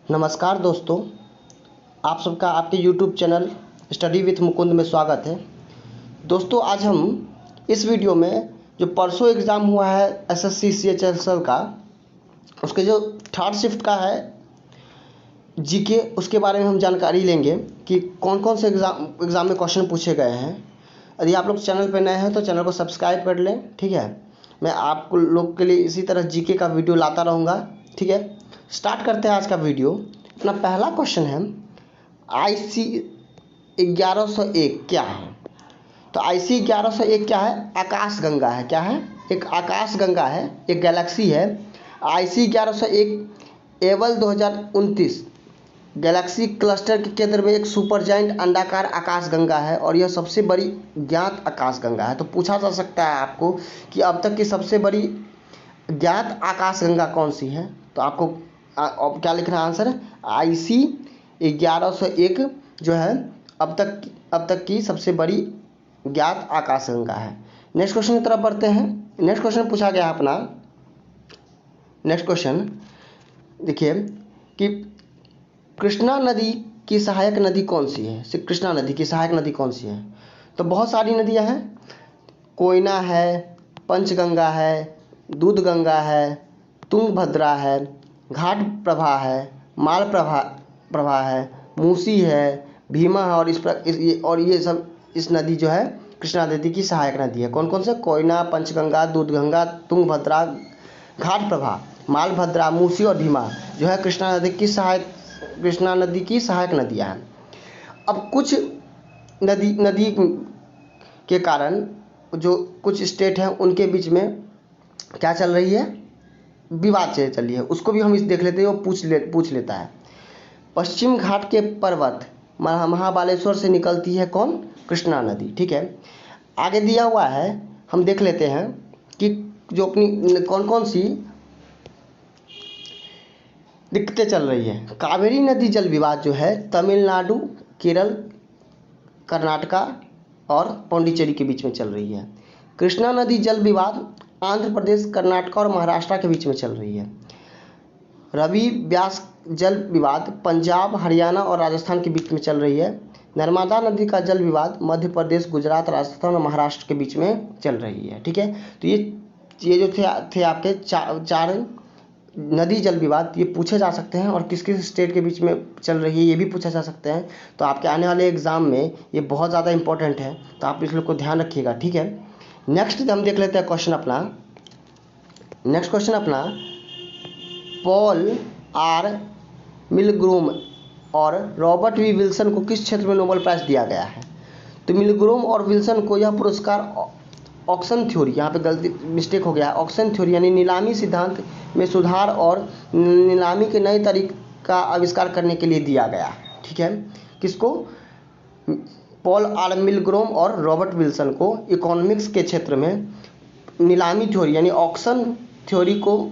नमस्कार दोस्तों, आप सबका आपके YouTube channel study with Mukund में स्वागत है। दोस्तों, आज हम इस वीडियो में जो परसों एग्ज़ाम हुआ है एसएससी CHSL का, उसके जो थर्ड शिफ्ट का है जीके, उसके बारे में हम जानकारी लेंगे कि कौन कौन से एग्ज़ाम में क्वेश्चन पूछे गए हैं। यदि आप लोग चैनल पर नए हैं तो चैनल को सब्सक्राइब कर लें, ठीक है। मैं आप लोग के लिए इसी तरह जीके का वीडियो लाता रहूँगा, ठीक है। स्टार्ट करते हैं आज का वीडियो। अपना पहला क्वेश्चन है, IC 1101 क्या है? तो IC 1101 क्या है? आकाश गंगा है। क्या है? एक आकाश गंगा है, एक गैलेक्सी है। IC 1101 एवल 2029 गैलेक्सी क्लस्टर के केंद्र में एक सुपर जाइंट अंडाकार आकाश गंगा है और यह सबसे बड़ी ज्ञात आकाश गंगा है। तो पूछा जा सकता है आपको कि अब तक की सबसे बड़ी ज्ञात आकाश गंगा कौन सी है? तो आपको क्या लिखना है आंसर? IC 1101 जो है अब तक की सबसे बड़ी ज्ञात आकाश गंगा है। नेक्स्ट क्वेश्चन की तरफ बढ़ते हैं। नेक्स्ट क्वेश्चन पूछा गया अपना, नेक्स्ट क्वेश्चन देखिए कि कृष्णा नदी की सहायक नदी कौन सी है? कृष्णा नदी की सहायक नदी कौन सी है? तो बहुत सारी नदियां हैं। कोयना है, पंचगंगा है, दूधगंगा है, तुंगभद्रा है, घाट प्रभा है, माल प्रभा है, मूसी है, भीमा है और ये सब इस नदी जो है कृष्णा नदी की सहायक नदी है। कौन कौन से? कोयना, पंचगंगा, दूधगंगा, तुंगभद्रा, घाट प्रभा, मालभद्रा, मूसी और भीमा जो है कृष्णा नदी की सहायक नदियाँ हैं। अब कुछ नदी के कारण जो कुछ स्टेट हैं उनके बीच में क्या चल रही है? विवाद चल रही है। उसको भी हम इस देख लेते हैं, वो पूछ लेता है। पश्चिम घाट के पर्वत महाबालेश्वर से निकलती है कौन? कृष्णा नदी, ठीक है। आगे दिया हुआ है, हम देख लेते हैं कि जो अपनी कौन कौन सी दिक्कतें चल रही है। कावेरी नदी जल विवाद जो है तमिलनाडु, केरल, कर्नाटका और पौंडीचेरी के बीच में चल रही है। कृष्णा नदी जल विवाद आंध्र प्रदेश, कर्नाटक और महाराष्ट्र के बीच में चल रही है। रवि व्यास जल विवाद पंजाब, हरियाणा और राजस्थान के बीच में चल रही है। नर्मदा नदी का जल विवाद मध्य प्रदेश, गुजरात, राजस्थान और महाराष्ट्र के बीच में चल रही है, ठीक है। तो ये जो थे आपके चार नदी जल विवाद, ये पूछे जा सकते हैं और किस किस स्टेट के बीच में चल रही है ये भी पूछा जा सकते हैं। तो आपके आने वाले एग्जाम में ये बहुत ज़्यादा इंपॉर्टेंट है, तो आप इस लोग को ध्यान रखिएगा, ठीक है। नेक्स्ट हम देख लेते हैं क्वेश्चन अपना। नेक्स्ट क्वेश्चन अपना, पॉल आर मिलग्रोम और रॉबर्ट वी विल्सन को किस क्षेत्र में नोबेल प्राइज़ दिया गया है? तो मिलग्रोम और विल्सन को यह पुरस्कार ऑक्शन थ्योरी, यहाँ पे गलती मिस्टेक हो गया है, ऑक्शन थ्योरी यानी नीलामी सिद्धांत में सुधार और नीलामी के नए तरीके का आविष्कार करने के लिए दिया गया, ठीक है। किसको? पॉल आर मिलग्रोम और रॉबर्ट विल्सन को इकोनॉमिक्स के क्षेत्र में नीलामी थ्योरी यानी ऑक्शन थ्योरी को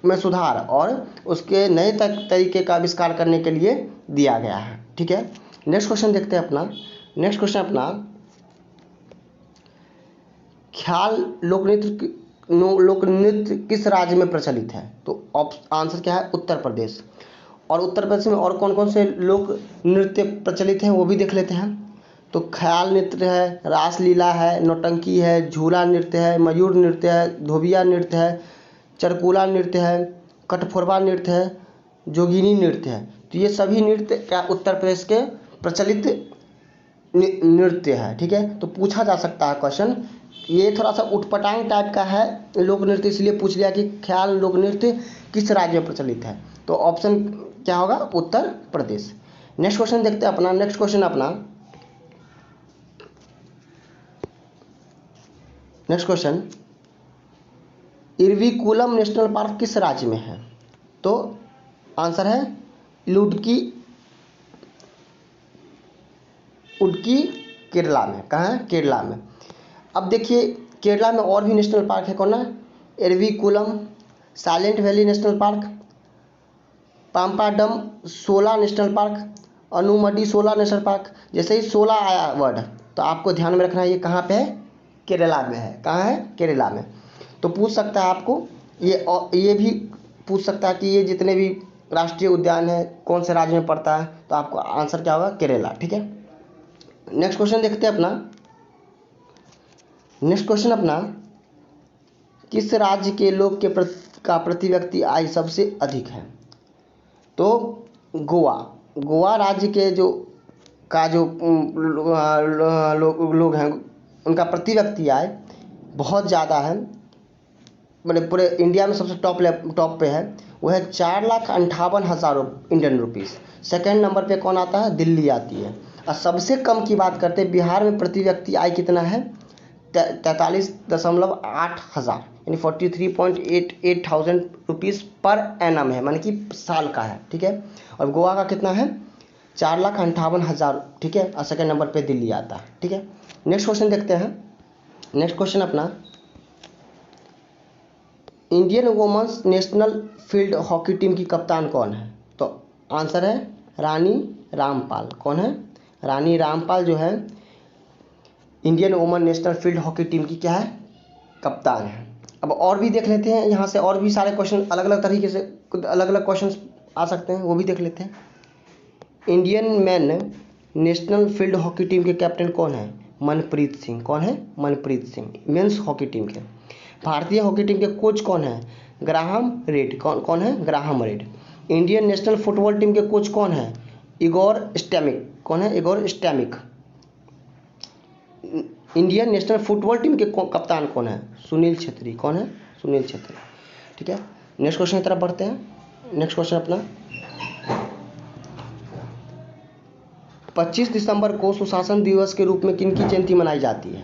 में सुधार और उसके नए तरीके का आविष्कार करने के लिए दिया गया है, ठीक है। नेक्स्ट क्वेश्चन देखते हैं अपना। नेक्स्ट क्वेश्चन अपना, ख्याल लोकनृत्य किस राज्य में प्रचलित है? तो आंसर क्या है? उत्तर प्रदेश। और उत्तर प्रदेश में और कौन कौन से लोक नृत्य प्रचलित हैं वो भी देख लेते हैं। तो ख्याल नृत्य है, रासलीला है, नौटंकी है, झूला नृत्य है, मयूर नृत्य है, धोबिया नृत्य है, चरकुला नृत्य है, कठफोरवा नृत्य है, जोगिनी नृत्य है। तो ये सभी नृत्य क्या उत्तर प्रदेश के प्रचलित नृत्य है, ठीक है। तो पूछा जा सकता है क्वेश्चन, ये थोड़ा सा उटपटांग टाइप का है लोक नृत्य, इसलिए पूछ लिया कि ख्याल लोक नृत्य किस राज्य में प्रचलित है। तो ऑप्शन क्या होगा? उत्तर प्रदेश। नेक्स्ट क्वेश्चन देखते हैं अपना। नेक्स्ट क्वेश्चन अपना, next question, Eravikulam national park किस राज्य में है? तो आंसर है उडुक्की केरला में। कहाँ है? केरला में। अब देखिए केरला में और भी नेशनल पार्क है। कौन है? Eravikulam, Silent Valley National Park, Pampadum 16 national park, Anamudi 16 national park. जैसे ही 16 आया वर्ड तो आपको ध्यान में रखना है ये कहाँ पे है? केरला में है। कहाँ है? केरला में। तो पूछ सकता है आपको ये भी पूछ सकता है कि ये जितने भी राष्ट्रीय उद्यान है, कौन से राज्य में पड़ता है, तो आपको आंसर क्या होगा, केरला। ठीक है, नेक्स्ट क्वेश्चन देखते हैं अपना। नेक्स्ट क्वेश्चन अपना, किस राज्य के लोग के प्रति व्यक्ति आय सबसे अधिक है? तो गोवा राज्य के जो लोग हैं उनका प्रति व्यक्ति आय बहुत ज़्यादा है, मतलब पूरे इंडिया में सबसे टॉप पे है। वो है 4,58,000 इंडियन रुपीज़। सेकेंड नंबर पे कौन आता है, दिल्ली आती है। और सबसे कम की बात करते हैं, बिहार में प्रति व्यक्ति आय कितना है, 43.8 हज़ार, यानी 43.88 थाउजेंड रुपीज़ पर एनम है, माने कि साल का है। ठीक है, और गोवा का कितना है, 4,58,000। ठीक है, और सेकेंड नंबर पे दिल्ली आता है। ठीक है, नेक्स्ट क्वेश्चन देखते हैं। नेक्स्ट क्वेश्चन अपना, Indian women's national field hockey team की कप्तान कौन है? तो आंसर है रानी रामपाल। कौन है, रानी रामपाल जो है Indian women national field hockey team की क्या है, कप्तान है। अब और भी देख लेते हैं, यहाँ से और भी सारे क्वेश्चन अलग अलग तरीके से अलग अलग क्वेश्चन आ सकते हैं, वो भी देख लेते हैं। Indian men national field hockey team के कैप्टन कौन है? मनप्रीत सिंह। कौन है? Manpreet Singh, men's hockey team के। भारतीय हॉकी टीम के कोच कौन है? Graham Reid. कौन है? Graham Reid. Indian national football team के कोच कौन है? Igor Stimac. कौन है? Igor Stimac. Indian national football team के कप्तान कौन है? सुनील छेत्री। कौन है? सुनील छेत्री। ठीक है, नेक्स्ट क्वेश्चन की तरफ बढ़ते हैं। नेक्स्ट क्वेश्चन अपना, 25 दिसंबर को सुशासन दिवस के रूप में किनकी जयंती मनाई जाती है?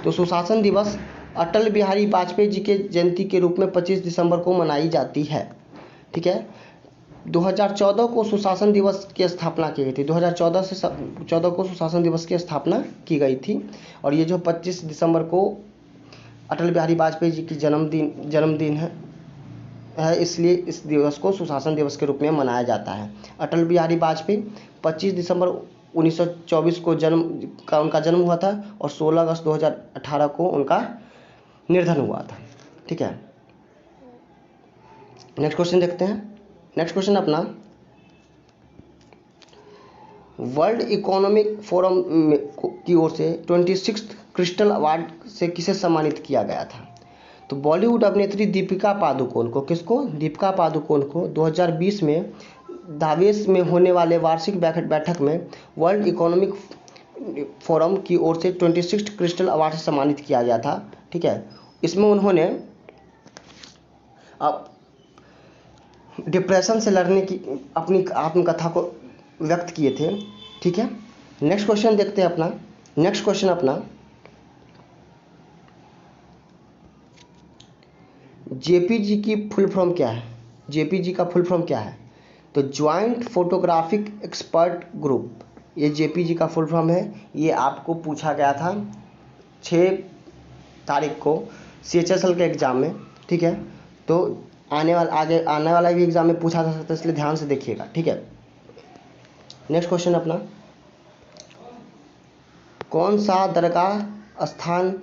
तो सुशासन दिवस अटल बिहारी वाजपेयी जी के जयंती के रूप में 25 दिसंबर को मनाई जाती है। ठीक है, 2014 को सुशासन दिवस की स्थापना की गई थी। 2014 को सुशासन दिवस की स्थापना की गई थी, और ये जो 25 दिसंबर को अटल बिहारी वाजपेयी जी की जन्मदिन है, इसलिए इस दिवस को सुशासन दिवस के रूप में मनाया जाता है। अटल बिहारी वाजपेयी 25 दिसंबर 1924 को उनका जन्म हुआ था, और 16 अगस्त 2018 को उनका निर्धन हुआ था। ठीक है, नेक्स्ट क्वेश्चन देखते हैं। नेक्स्ट क्वेश्चन अपना, वर्ल्ड इकोनॉमिक फोरम की ओर से 26th क्रिस्टल अवार्ड से किसे सम्मानित किया गया था? तो बॉलीवुड अभिनेत्री दीपिका पादुकोण को, किसको? दीपिका पादुकोण को 2020 में दावेस में होने वाले वार्षिक बैठक में वर्ल्ड इकोनॉमिक फोरम की ओर से 26th क्रिस्टल अवार्ड से सम्मानित किया गया था। ठीक है, इसमें उन्होंने डिप्रेशन से लड़ने की अपनी आत्मकथा को व्यक्त किए थे। ठीक है, नेक्स्ट क्वेश्चन देखते हैं अपना। नेक्स्ट क्वेश्चन अपना, जेपीजी की फुल फॉर्म क्या है? जेपीजी का फुल फॉर्म क्या है? तो ज्वाइंट फोटोग्राफिक एक्सपर्ट ग्रुप, ये जेपीजी का फुल फॉर्म है। ये आपको पूछा गया था 6 तारीख को CHSL के एग्ज़ाम में। ठीक है, तो आने वाला भी एग्ज़ाम में पूछा जा सकता है, इसलिए ध्यान से देखिएगा। ठीक है, नेक्स्ट क्वेश्चन अपना, कौन सा दरगाह स्थान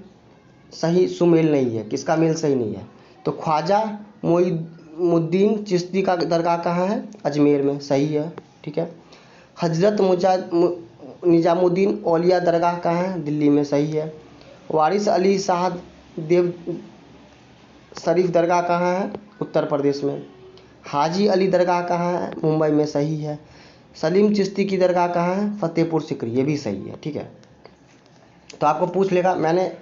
सही सुमेल नहीं है? किसका मेल सही नहीं है? तो ख्वाजा मोइनुद्दीन चिश्ती का दरगाह कहाँ है? अजमेर में, सही है। ठीक है, हजरत निजामुद्दीन औलिया दरगाह कहाँ है? दिल्ली में, सही है। वारिस अली शाह देव शरीफ दरगाह कहाँ है? उत्तर प्रदेश में। हाजी अली दरगाह कहाँ है? मुंबई में, सही है। सलीम चिश्ती की दरगाह कहाँ है? फतेहपुर सिकरी, ये भी सही है। ठीक है, तो आपको पूछ लेगा, मैंने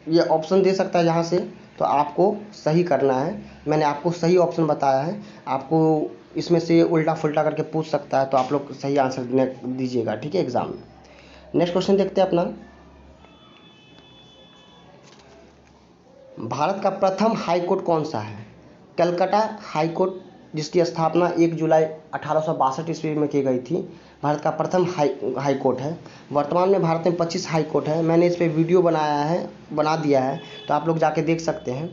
ये ऑप्शन दे सकता है यहाँ से, तो आपको सही करना है। मैंने आपको सही ऑप्शन बताया है, आपको इसमें से उल्टा फुल्टा करके पूछ सकता है, तो आप लोग सही आंसर दीजिएगा। ठीक है, एग्जाम में। नेक्स्ट क्वेश्चन देखते हैं अपना, भारत का प्रथम हाई कोर्ट कौन सा है? कलकत्ता हाई कोर्ट, जिसकी स्थापना 1 जुलाई 1862 ईस्वी में की गई थी, भारत का प्रथम हाई कोर्ट है। वर्तमान में भारत में 25 हाई कोर्ट है। मैंने इस पर वीडियो बना दिया है, तो आप लोग जाके देख सकते हैं।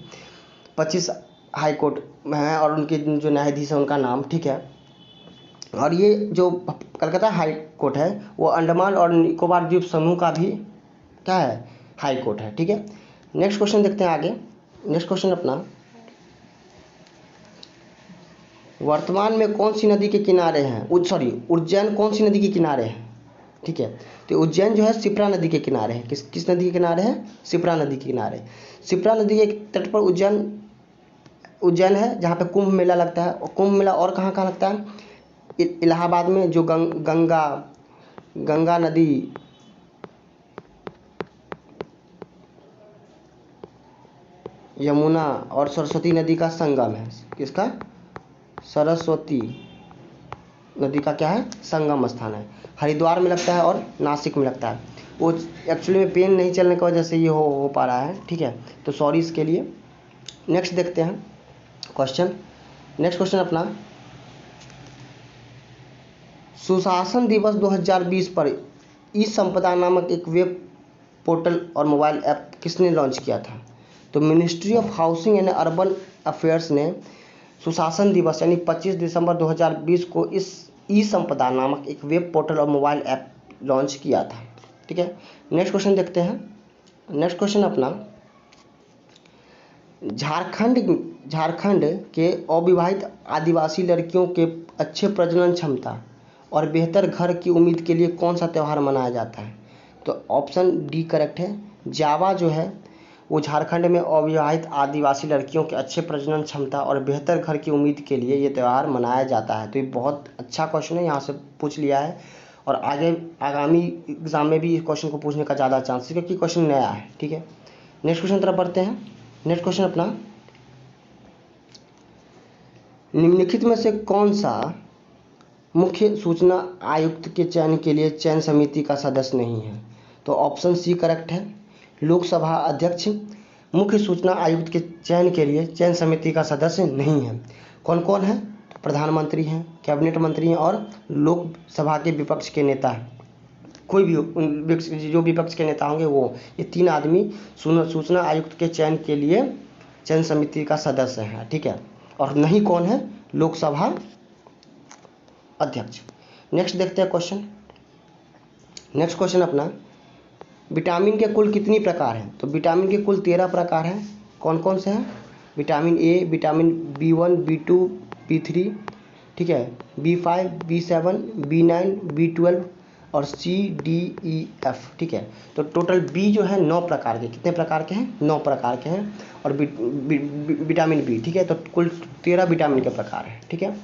25 हाई कोर्ट हैं और उनके जो न्यायाधीश हैं उनका नाम। ठीक है, और ये जो कलकत्ता हाई कोर्ट है वो अंडमान और निकोबार द्वीप समूह का भी क्या है? हाई कोर्ट है। ठीक है, नेक्स्ट क्वेश्चन देखते हैं आगे। नेक्स्ट क्वेश्चन अपना, वर्तमान में कौन सी नदी के किनारे हैं? उज्जैन कौन सी नदी के किनारे है? ठीक है, तो उज्जैन जो है शिप्रा नदी के किनारे है। किस नदी के किनारे है? शिप्रा नदी के किनारे। शिप्रा नदी के तट पर उज्जैन है, जहाँ पे कुंभ मेला लगता है। और कुंभ मेला और कहाँ कहाँ लगता है? इलाहाबाद में, जो गंगा नदी यमुना और सरस्वती नदी का संगम है। किसका? सरस्वती नदी का क्या है? संगम स्थान है। हरिद्वार में लगता है और नासिक में लगता है। वो एक्चुअली में पेन नहीं चलने की वजह से ये हो पा रहा है, ठीक है, तो सॉरी इसके लिए। नेक्स्ट देखते हैं क्वेश्चन। नेक्स्ट क्वेश्चन अपना, सुशासन दिवस 2020 पर ई संपदा नामक एक वेब पोर्टल और मोबाइल ऐप किसने लॉन्च किया था? तो ministry of housing and urban affairs ने सुशासन दिवस यानी 25 दिसंबर 2020 को इस ई संपदा नामक एक वेब पोर्टल और मोबाइल ऐप लॉन्च किया था। ठीक है, नेक्स्ट क्वेश्चन देखते हैं। नेक्स्ट क्वेश्चन अपना, झारखंड के अविवाहित आदिवासी लड़कियों के अच्छे प्रजनन क्षमता और बेहतर घर की उम्मीद के लिए कौन सा त्यौहार मनाया जाता है? तो ऑप्शन डी करेक्ट है। जावा जो है वो झारखंड में अविवाहित आदिवासी लड़कियों के अच्छे प्रजनन क्षमता और बेहतर घर की उम्मीद के लिए ये त्यौहार मनाया जाता है। तो ये बहुत अच्छा क्वेश्चन है, यहाँ से पूछ लिया है और आगे आगामी एग्जाम में भी इस क्वेश्चन को पूछने का ज़्यादा चांस है, क्योंकि क्वेश्चन नया है। ठीक है, नेक्स्ट क्वेश्चन तरफ बढ़ते हैं। नेक्स्ट क्वेश्चन अपना, निम्नलिखित में से कौन सा मुख्य सूचना आयुक्त के चयन के लिए चयन समिति का सदस्य नहीं है? तो ऑप्शन सी करेक्ट है। लोकसभा अध्यक्ष मुख्य सूचना आयुक्त के चयन के लिए चयन समिति का सदस्य नहीं है। कौन कौन है? प्रधानमंत्री हैं, कैबिनेट मंत्री हैं और लोकसभा के विपक्ष के नेता हैं। कोई भी जो विपक्ष के नेता होंगे वो, ये तीन आदमी सूचना आयुक्त के चयन के लिए चयन समिति का सदस्य हैं। ठीक है, और नहीं कौन है? लोकसभा अध्यक्ष। नेक्स्ट देखते हैं क्वेश्चन। नेक्स्ट क्वेश्चन अपना, विटामिन के कुल कितनी प्रकार हैं? तो विटामिन के कुल 13 प्रकार हैं। कौन कौन से हैं? Vitamin A, vitamin B1, B2, B3, ठीक है, B5, B7, B9, B12 और C, D, E, F। ठीक है, तो टोटल बी जो है 9 प्रकार के, कितने प्रकार के हैं? 9 प्रकार के हैं। और विटामिन बी, ठीक है, तो कुल 13 विटामिन के प्रकार हैं। ठीक है,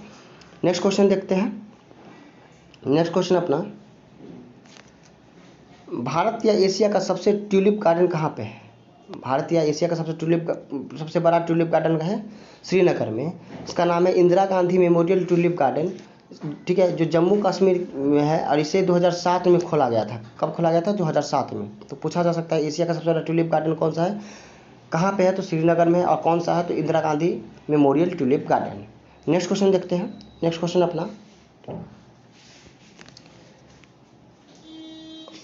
नेक्स्ट क्वेश्चन देखते हैं। नेक्स्ट क्वेश्चन अपना, भारत या एशिया का सबसे ट्यूलिप गार्डन कहाँ पे है? भारत या एशिया का सबसे बड़ा ट्यूलिप गार्डन है श्रीनगर में। इसका नाम है Indira Gandhi memorial tulip garden. ठीक है, जो जम्मू कश्मीर में है और इसे 2007 में खोला गया था। कब खोला गया था? 2007 में। तो पूछा जा सकता है एशिया का सबसे बड़ा ट्यूलिप गार्डन कौन सा है, कहाँ पे है? तो श्रीनगर में। और कौन सा है? तो Indira Gandhi memorial tulip garden. Next question देखते हैं। नेक्स्ट क्वेश्चन अपना,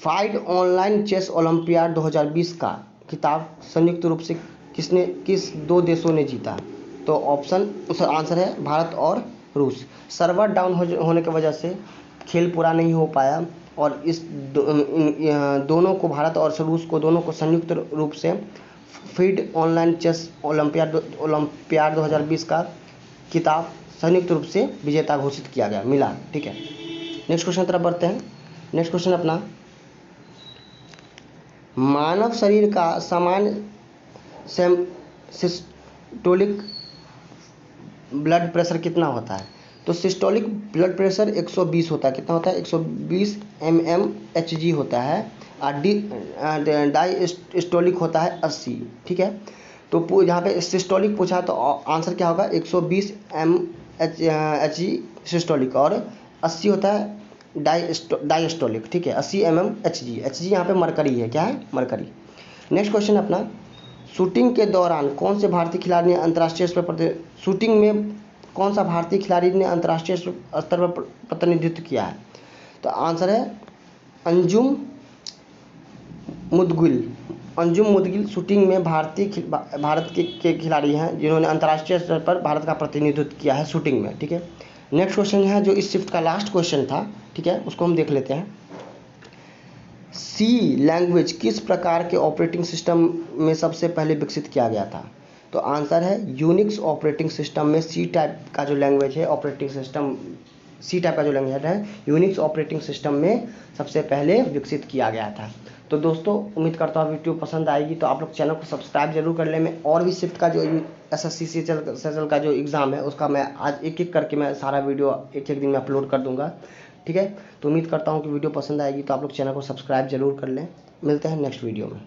फाइड ऑनलाइन चेस ओलंपियाड 2020 का खिताब संयुक्त रूप से किस 2 देशों ने जीता? तो आंसर है भारत और रूस। सर्वर डाउन होने की वजह से खेल पूरा नहीं हो पाया और इस दोनों को, भारत और रूस को, दोनों को संयुक्त रूप से फीड ऑनलाइन चेस ओलंपियाड 2020 का खिताब संयुक्त रूप से विजेता घोषित किया गया, मिला। ठीक है, नेक्स्ट क्वेश्चन तरफ बढ़ते हैं। नेक्स्ट क्वेश्चन अपना, मानव शरीर का सामान्य सिस्टोलिक ब्लड प्रेशर कितना होता है? तो सिस्टोलिक ब्लड प्रेशर 120 होता है। कितना होता है? 120 mmHg होता है। और डायस्टोलिक होता है 80। ठीक है, तो यहाँ पे सिस्टोलिक पूछा तो आंसर क्या होगा? 120 mmHg सिस्टोलिक और 80 होता है डायस्टोलिक। ठीक है, 80 mmHg। Hg यहाँ पे मरकरी है। क्या है? मरकरी। नेक्स्ट क्वेश्चन अपना, शूटिंग के दौरान कौन से भारतीय खिलाड़ी ने अंतर्राष्ट्रीय स्तर पर शूटिंग में कौन सा भारतीय खिलाड़ी ने अंतर्राष्ट्रीय स्तर पर प्रतिनिधित्व किया है? तो आंसर है अंजुम मुदगिल शूटिंग में भारत के खिलाड़ी हैं जिन्होंने अंतर्राष्ट्रीय स्तर पर भारत का प्रतिनिधित्व किया है शूटिंग में। ठीक है, नेक्स्ट क्वेश्चन है जो इस शिफ्ट का लास्ट क्वेश्चन था। ठीक है, उसको हम देख लेते हैं। सी लैंग्वेज किस प्रकार के ऑपरेटिंग सिस्टम में सबसे पहले विकसित किया गया था? तो आंसर है यूनिक्स ऑपरेटिंग सिस्टम में सी टाइप का जो लैंग्वेज है, ऑपरेटिंग सिस्टम सी टाइप का जो लैंग्वेज है यूनिक्स ऑपरेटिंग सिस्टम में सबसे पहले विकसित किया गया था। तो दोस्तों उम्मीद करता हूँ वीडियो पसंद आएगी, तो आप लोग चैनल को सब्सक्राइब जरूर कर लें। मैं और भी शिफ्ट का जो एसएससी सीजीएल का जो एग्ज़ाम है उसका मैं आज एक एक करके मैं सारा वीडियो एक एक दिन में अपलोड कर दूंगा, ठीक है। तो उम्मीद करता हूँ कि वीडियो पसंद आएगी, तो आप लोग चैनल को सब्सक्राइब जरूर कर लें। मिलते हैं नेक्स्ट वीडियो में।